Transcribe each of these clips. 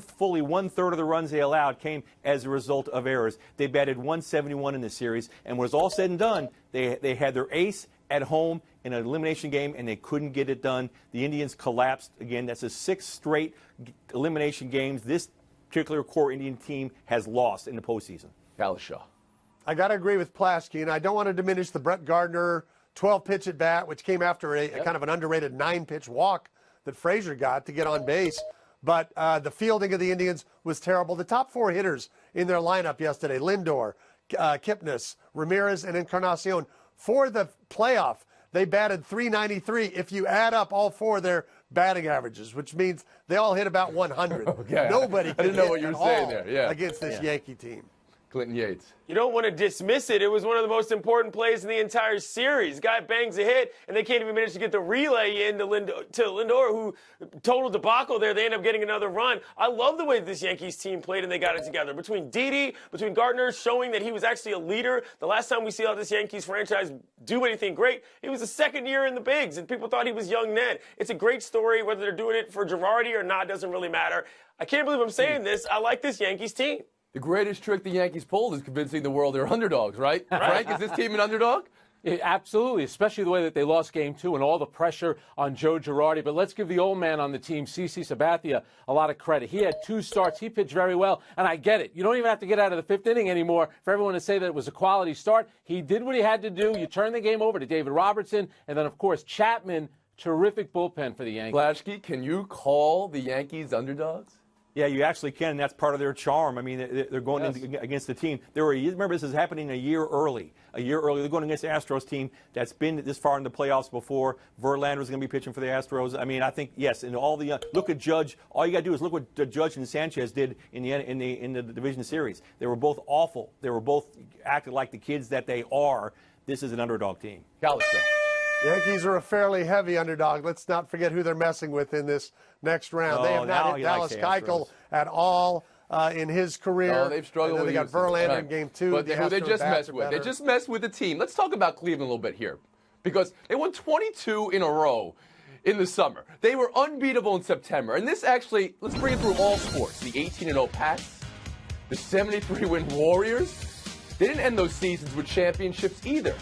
Fully one-third of the runs they allowed came as a result of errors. They batted 171 in this series, and when it was all said and done, they had their ace at home in an elimination game, and they couldn't get it done. The Indians collapsed again. That's a 6 straight elimination games this particular core Indian team has lost in the postseason. Kalisha. I got to agree with Plaschke, and I don't want to diminish the Brett Gardner 12-pitch at bat, which came after a kind of an underrated 9-pitch walk that Frazier got to get on base. But the fielding of the Indians was terrible. The top 4 hitters in their lineup yesterday, Lindor, Kipnis, Ramirez, and Encarnacion, for the playoff, they batted .393 if you add up all 4 of their batting averages, which means they all hit about 100. Okay. Nobody I didn't know what you were saying all there. Yeah. against this Yankee team. Clinton Yates. You don't want to dismiss it. It was one of the most important plays in the entire series. Guy bangs a hit, and they can't even manage to get the relay in to Lindor, who total debacle there. They end up getting another run. I love the way this Yankees team played, and they got it together. Between Didi, between Gardner, showing that he was actually a leader. The last time we see how this Yankees franchise do anything great, he was the second year in the bigs, and people thought he was young then. It's a great story. Whether they're doing it for Girardi or not doesn't really matter. I can't believe I'm saying this. I like this Yankees team. The greatest trick the Yankees pulled is convincing the world they're underdogs, right? Frank, is this team an underdog? Yeah, absolutely, especially the way that they lost Game 2 and all the pressure on Joe Girardi. But let's give the old man on the team, CC Sabathia, a lot of credit. He had 2 starts. He pitched very well, and I get it. You don't even have to get out of the 5th inning anymore for everyone to say that it was a quality start. He did what he had to do. You turn the game over to David Robertson, and then, of course, Chapman, terrific bullpen for the Yankees. Plaschke, can you call the Yankees underdogs? Yeah, you actually can, and that's part of their charm. I mean, they're going against the team. Remember, this is happening a year early. They're going against the Astros team that's been this far in the playoffs before. Verlander's going to be pitching for the Astros. I mean, I think, yes, and all the look at Judge. All you got to do is look what Judge and Sanchez did in the division series. They were both awful. They were both acted like the kids that they are. This is an underdog team. Kalisha. Yankees are a fairly heavy underdog. Let's not forget who they're messing with in this next round. They have not hit Dallas Keuchel at all in his career. Oh, they've struggled and then with they got Verlander in Game 2. But who they just messed with. They just messed with the team. Let's talk about Cleveland a little bit here, because they won 22 in a row in the summer. They were unbeatable in September. And this actually, let's bring it through all sports. The 18-0 Pats, the 73-win Warriors. They didn't end those seasons with championships either.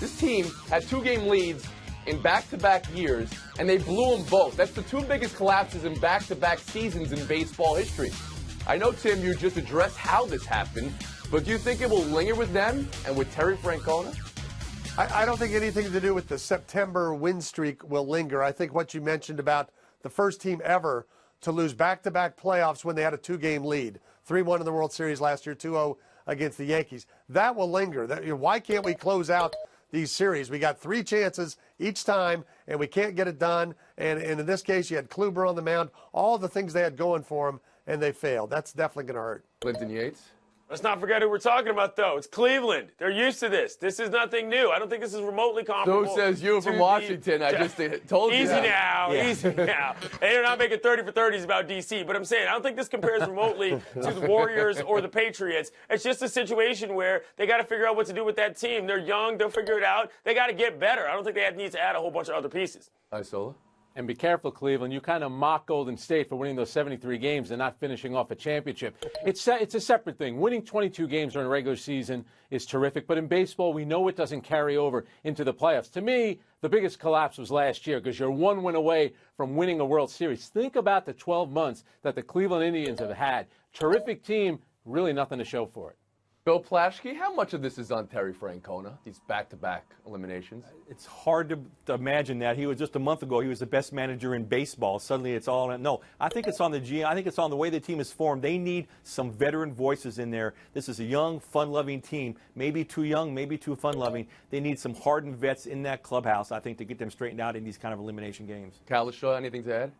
This team had 2-game leads in back-to-back years, and they blew them both. That's the 2 biggest collapses in back-to-back seasons in baseball history. I know, Tim, you just addressed how this happened, but do you think it will linger with them and with Terry Francona? I don't think anything to do with the September win streak will linger. I think what you mentioned about the first team ever to lose back-to-back playoffs when they had a 2-game lead, 3-1 in the World Series last year, 2-0 against the Yankees, that will linger. Why can't we close out these series? We got 3 chances each time, and we can't get it done. And in this case, you had Kluber on the mound, all the things they had going for them, and they failed. That's definitely going to hurt. Clinton Yates. Let's not forget who we're talking about, though. It's Cleveland. They're used to this. This is nothing new. I don't think this is remotely comparable. So says you from Washington. I just told you. Easy now. Easy now. And they're not making 30 for 30s about D.C., but I'm saying I don't think this compares remotely to the Warriors or the Patriots. It's just a situation where they got to figure out what to do with that team. They're young. They'll figure it out. They got to get better. I don't think they need to add a whole bunch of other pieces. Isola. And be careful, Cleveland. You kind of mock Golden State for winning those 73 games and not finishing off a championship. It's a separate thing. Winning 22 games during the regular season is terrific. But in baseball, we know it doesn't carry over into the playoffs. To me, the biggest collapse was last year because you're 1 win away from winning a World Series. Think about the 12 months that the Cleveland Indians have had. Terrific team, really nothing to show for it. Bill Plaschke, how much of this is on Terry Francona, these back-to-back eliminations? It's hard to imagine that. He was just a month ago, he was the best manager in baseball. Suddenly it's all on. No, I think it's on the GM. I think it's on the way the team is formed. They need some veteran voices in there. This is a young, fun-loving team. Maybe too young, maybe too fun-loving. They need some hardened vets in that clubhouse, I think, to get them straightened out in these kind of elimination games. Kalisha, anything to add?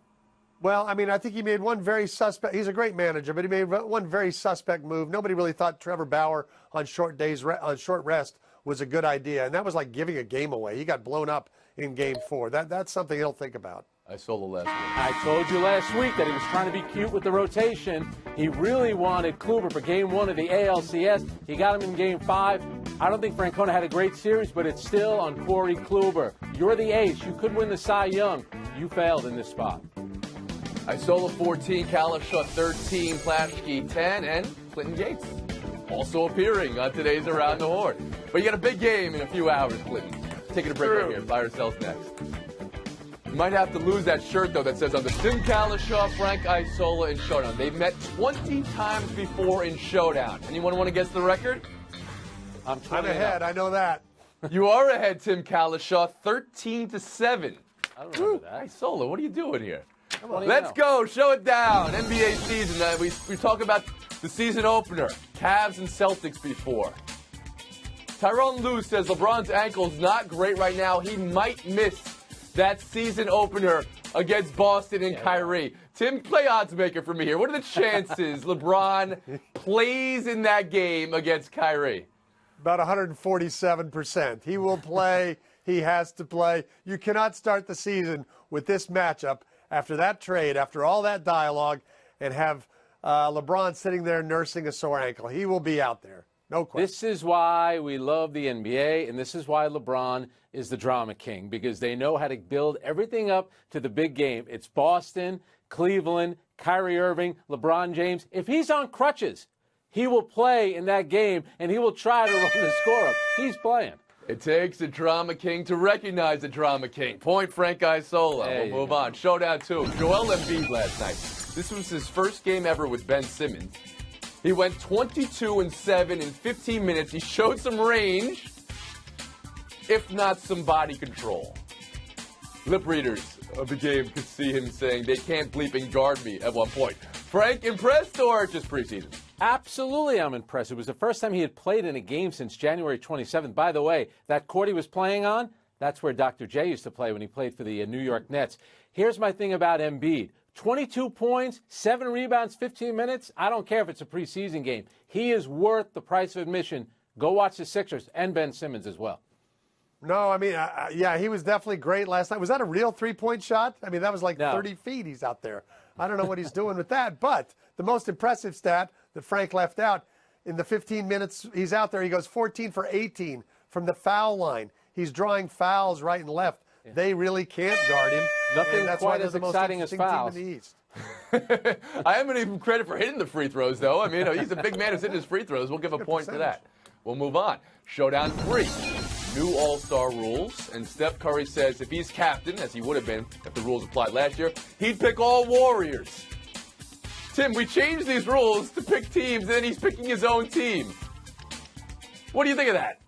Well, I mean, I think he made one very suspect. He's a great manager, but he made one very suspect move. Nobody really thought Trevor Bauer on short rest was a good idea, and that was like giving a game away. He got blown up in Game 4. That's something he'll think about. I saw the last one. I told you last week that he was trying to be cute with the rotation. He really wanted Kluber for Game 1 of the ALCS. He got him in Game 5. I don't think Francona had a great series, but it's still on Corey Kluber. You're the ace. You could win the Cy Young. You failed in this spot. Isola 14, Kalisha 13, Plashke 10, and Clinton Yates also appearing on today's Around the Horn. But you got a big game in a few hours, Clinton. Taking a break right here. Buy or sells next. You might have to lose that shirt, though, that says on the Tim Kalisha, Frank Isola, and Showdown. They've met 20 times before in Showdown. Anyone want to guess the record? I'm ahead. I know that. You are ahead, Tim Kalisha, 13-7. I don't remember that. Isola, what are you doing here? On, Let's go. Show it down. NBA season. We talk about the season opener. Cavs and Celtics before. Tyrone Lue says LeBron's ankle's not great right now. He might miss that season opener against Boston and Kyrie. Tim, play odds maker for me here. What are the chances LeBron plays in that game against Kyrie? About 147%. He will play. He has to play. You cannot start the season with this matchup after that trade, after all that dialogue, and have LeBron sitting there nursing a sore ankle. He will be out there. No question. This is why we love the NBA, and this is why LeBron is the drama king, because they know how to build everything up to the big game. It's Boston, Cleveland, Kyrie Irving, LeBron James. If he's on crutches, he will play in that game, and he will try to run the score up. He's playing. It takes a drama king to recognize a drama king. Point Frank Isola. We'll move on. Showdown 2. Joel Embiid last night. This was his first game ever with Ben Simmons. He went 22-7 in 15 minutes. He showed some range, if not some body control. Lip readers of the game could see him saying, they can't bleeping guard me at one point. Frank, impressed or just preseason? Absolutely, I'm impressed. It was the first time he had played in a game since January 27th. By the way, that court he was playing on, that's where Dr. J used to play when he played for the New York Nets. Here's my thing about Embiid. 22 points, 7 rebounds, 15 minutes. I don't care if it's a preseason game. He is worth the price of admission. Go watch the Sixers and Ben Simmons as well. No, I mean, yeah, he was definitely great last night. Was that a real three-point shot? I mean, that was like 30 feet he's out there. I don't know what he's doing with that. But the most impressive stat that Frank left out, in the 15 minutes he's out there, he goes 14 for 18 from the foul line. He's drawing fouls right and left. Yeah. They really can't guard him. Nothing quite as exciting as fouls. Team in the East. I haven't even credit for hitting the free throws, though. I mean, he's a big man who's hitting his free throws. We'll give a point to that. We'll move on. Showdown 3. New All-Star rules, and Steph Curry says if he's captain, as he would have been if the rules applied last year, he'd pick all Warriors. Tim, we changed these rules to pick teams, and then he's picking his own team. What do you think of that?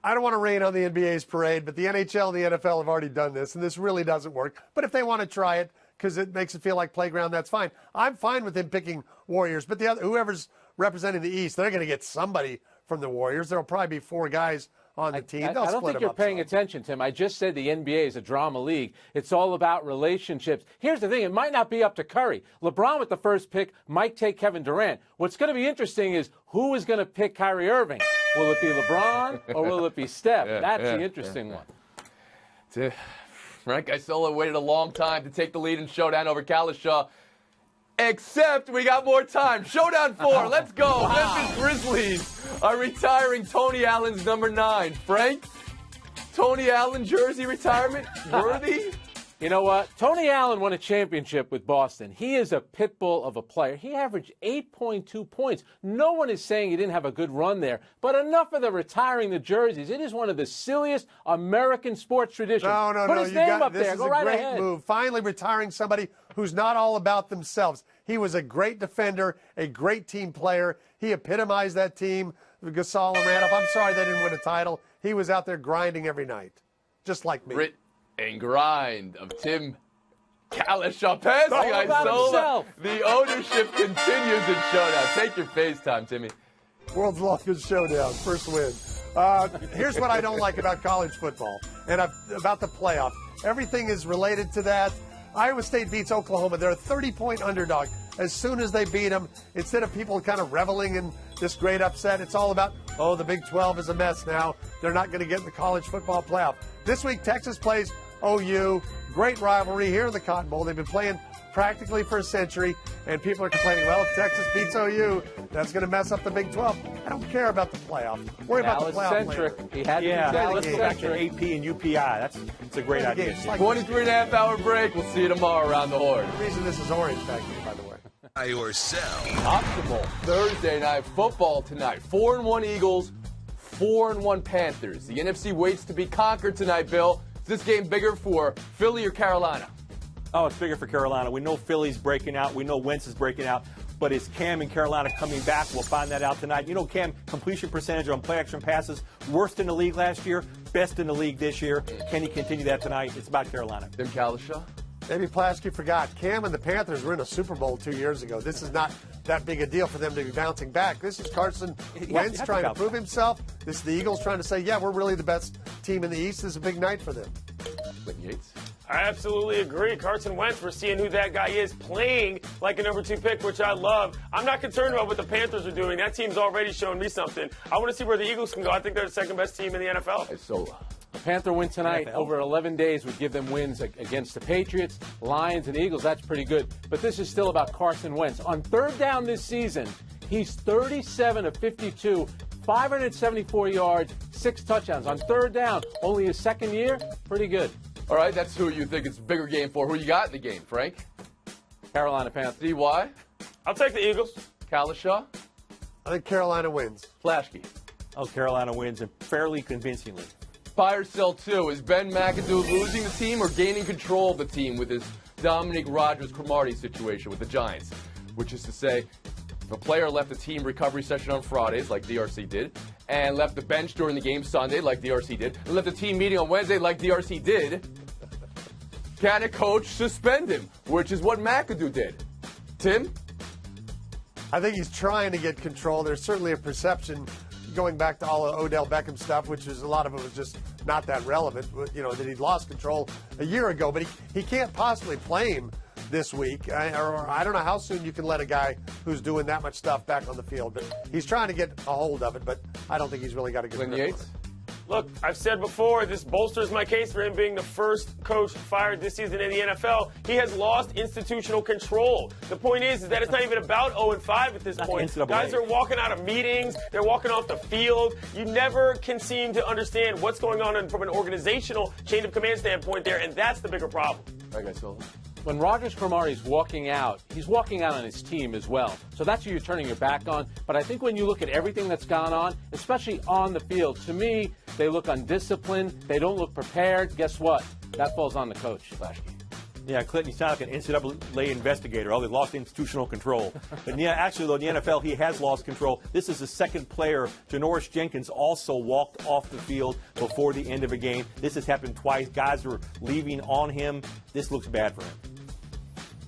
I don't want to rain on the NBA's parade, but the NHL and the NFL have already done this, and this really doesn't work. But if they want to try it because it makes it feel like playground, that's fine. I'm fine with him picking Warriors, but whoever's representing the East, they're going to get somebody from the Warriors. There will probably be 4 guys on the team. I don't think you're paying attention, Tim. I just said the NBA is a drama league. It's all about relationships. Here's the thing. It might not be up to Curry. LeBron with the first pick might take Kevin Durant. What's going to be interesting is who is going to pick Kyrie Irving. Will it be LeBron or will it be Steph? That's the interesting one. Frank Isola waited a long time to take the lead in Showdown over Kalisha. Except we got more time. Showdown 4. Let's go. Memphis Grizzlies are retiring Tony Allen's number 9. Frank, Tony Allen jersey retirement worthy? You know what? Tony Allen won a championship with Boston. He is a pit bull of a player. He averaged 8.2 points. No one is saying he didn't have a good run there, but enough of the retiring the jerseys. It is one of the silliest American sports traditions. Put his name up there. Go right ahead. This is a great move. Finally retiring somebody who's not all about themselves. He was a great defender, a great team player. He epitomized that team, Gasol and Randolph. I'm sorry they didn't win a title. He was out there grinding every night, just like me. Grit and grind of Tim Kalisha passing Isola. The ownership continues in Showdown. Take your FaceTime, Timmy. World's longest showdown, first win. Here's what I don't like about college football and about the playoff. Everything is related to that. Iowa State beats Oklahoma. They're a 30-point underdog. As soon as they beat them, instead of people kind of reveling in this great upset, it's all about, oh, the Big 12 is a mess now. They're not going to get in the college football playoff. This week, Texas plays OU. Great rivalry here in the Cotton Bowl. They've been playing practically for a century, and people are complaining, well, if Texas beats OU, that's going to mess up the Big 12. I don't care about the playoff. Worry about the playoff later. He had to Yeah, be let's go back to AP and UPI. It's a great idea. It's like 23.5-hour break. We'll see you tomorrow around the horn. the reason this is Orange Factory, by the way. Buy or sell. Optimal Thursday night football tonight. 4-1 Eagles, 4-1 Panthers. The NFC waits to be conquered tonight, Bill. Is this game bigger for Philly or Carolina? Oh, it's bigger for Carolina. We know Philly's breaking out. We know Wentz is breaking out. But is Cam and Carolina coming back? We'll find that out tonight. You know, Cam, completion percentage on play action passes, worst in the league last year, best in the league this year. Can he continue that tonight? It's about Carolina. Tim Kalishaw? Maybe Plasky forgot. Cam and the Panthers were in a Super Bowl 2 years ago. This is not that big a deal for them to be bouncing back. This is Carson Wentz trying to prove himself. This is the Eagles trying to say, yeah, we're really the best team in the East. This is a big night for them. Clinton Yates? I absolutely agree. Carson Wentz, we're seeing who that guy is, playing like a number 2 pick, which I love. I'm not concerned about what the Panthers are doing. That team's already shown me something. I want to see where the Eagles can go. I think they're the second best team in the NFL. So, A Panther win tonight over 11 days would give them wins against the Patriots, Lions, and Eagles. That's pretty good. But this is still about Carson Wentz. On third down this season, he's 37 of 52, 574 yards, 6 touchdowns. On third down, only his second year, pretty good. all right, that's who you think it's a bigger game for. Who you got in the game, Frank? Carolina Panthers. DY? I'll take the Eagles. Kalishaw? I think Carolina wins. Flashkey? Oh, Carolina wins, and fairly convincingly. Buy or sell two. Is Ben McAdoo losing the team or gaining control of the team with his Dominic Rodgers-Cromartie situation with the Giants? Which is to say, if a player left the team recovery session on Fridays, like DRC did, and left the bench during the game Sunday, like DRC did, and left the team meeting on Wednesday, like DRC did, can a coach suspend him? Which is what McAdoo did. Tim? I think he's trying to get control. There's certainly a perception going back to all of Odell Beckham stuff, which is a lot of it was just not that relevant, you know, that he'd lost control a year ago. But he can't possibly play him this week. I don't know how soon you can let a guy who's doing that much stuff back on the field. But he's trying to get a hold of it, but I don't think he's really got a good grip on it. Yates? Look, I've said before, this bolsters my case for him being the first coach fired this season in the NFL. He has lost institutional control. The point is that it's not even about 0-5 at this point. Guys are walking out of meetings. They're walking off the field. You never can seem to understand what's going on from an organizational chain of command standpoint there, and that's the bigger problem. All right, guys, so When Rodgers-Cromartie is walking out, he's walking out on his team as well. So that's who you're turning your back on. But I think when you look at everything that's gone on, especially on the field, to me, they look undisciplined. They don't look prepared. Guess what? That falls on the coach, Flashkey. Yeah, Clinton, you sound like an NCAA investigator. Oh, they lost institutional control. But yeah, actually, though, in the NFL, he has lost control. This is the second player. Janoris Jenkins also walked off the field before the end of a game. This has happened twice. Guys are leaving on him. This looks bad for him.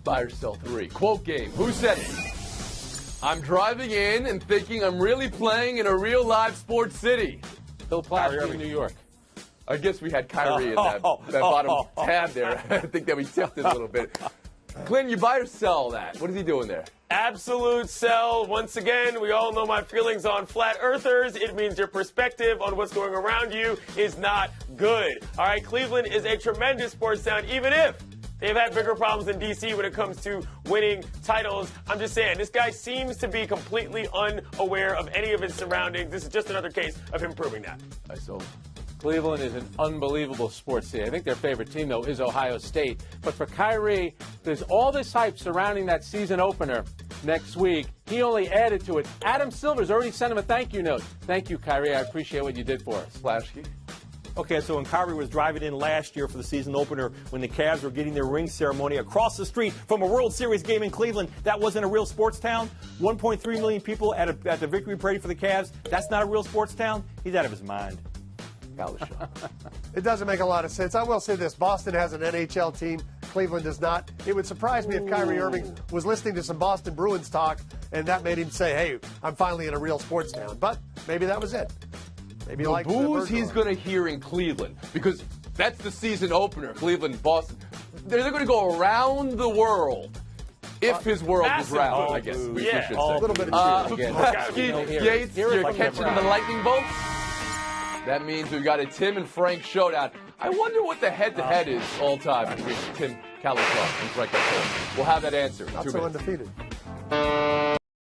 Buy or sell three. Quote game. Who said it? I'm driving in and thinking I'm really playing in a real live sports city. Bill Plaster in New York. I guess we had Kyrie in that bottom tab there. I think that we tipped it a little bit. Clinton, you buy or sell that? What is he doing there? Absolute sell. Once again, we all know my feelings on flat earthers. It means your perspective on what's going around you is not good. All right, Cleveland is a tremendous sports town, even if they've had bigger problems than D.C. when it comes to winning titles. I'm just saying, this guy seems to be completely unaware of any of his surroundings. This is just another case of him proving that. Cleveland is an unbelievable sports team. I think their favorite team, though, is Ohio State. But for Kyrie, there's all this hype surrounding that season opener next week. He only added to it. Adam Silver's already sent him a thank you note. Thank you, Kyrie. I appreciate what you did for us. Flashkey? Okay, so when Kyrie was driving in last year for the season opener, when the Cavs were getting their ring ceremony across the street from a World Series game in Cleveland, that wasn't a real sports town. 1.3 million people at the victory parade for the Cavs. That's not a real sports town. He's out of his mind. It doesn't make a lot of sense. I will say this. Boston has an NHL team. Cleveland does not. It would surprise me if Kyrie Irving was listening to some Boston Bruins talk and that made him say, hey, I'm finally in a real sports town. But maybe that was it. Maybe the like booze he's going to hear in Cleveland, because that's the season opener, Cleveland, Boston. They're going to go around the world if his world was round, I guess. We should say. A little bit of Yates, you're catching the lightning bolts? That means we've got a Tim and Frank showdown. I wonder what the head-to-head is all time between Tim Cali Clark and Frank Cole. We'll have that answer in Not 2 so minutes. undefeated.